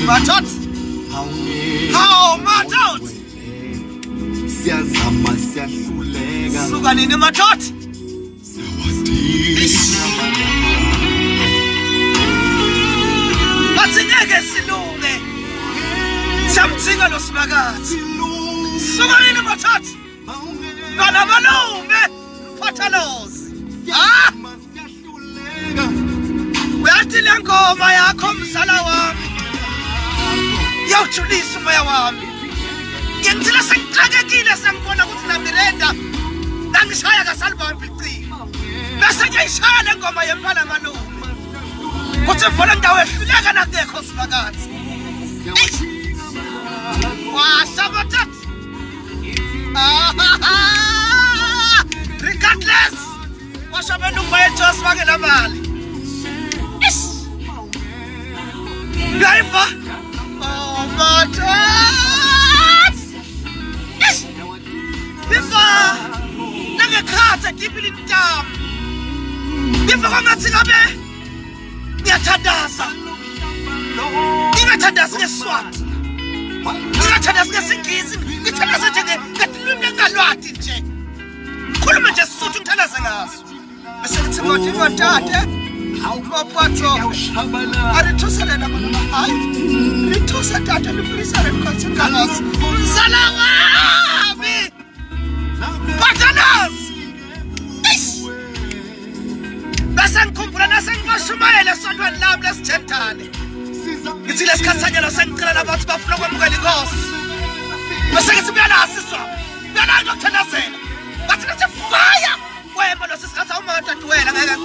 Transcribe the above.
Matot. How matot. Siyazama siyahluleka. Suka nini matot? Bathi ngeke silunge. Samthinga lo Sibakathi. Suka nini matot? Bana malume. Phathalozi. Ah! Uyathi le ngoma yakho mzala wami. Yawujulisa umoya wami. Ngithila sengixakekile sengibona ukuthi la Miranda ngangishaya kasalibambi icingo. Bese ngiyishaya le ngoma yempala malume. Kuthi vona ndawo ehluleka nakekho Sibakathi. Washabatat. Regardless. Washabenu bayethu sibakela mali. Driver. Oh, matot. Bifa. Nangekhatha dipili ntam. Bifa kwangathi ngabe ngiyathandaza. Ngingathandazi ngeSwati. Ngingathandazi ngeSingisi. Ngithandaza nje ngelimi lengalwati nje. Khuluma nje Sisuthu ngithandaze ngaso. Bese ngithi kodwa ingatate. Awuphatho. Arithusela mama. Hayi. Lithusa tata lifunisele mkhathi ngalazi. Mzala wami. Phathalazi. Bese ngikhumbula nasengibashumayela esontweni lami lesijentane. Ngithi lesikhathanyana sengicela labantu bafuna ukwamukela inkosi. Bese ngithi uyalasiswa. Uyalanga ukuthandazela. Bathi ngithi fire. Wema lo sisikhatha uManta duwela ngeke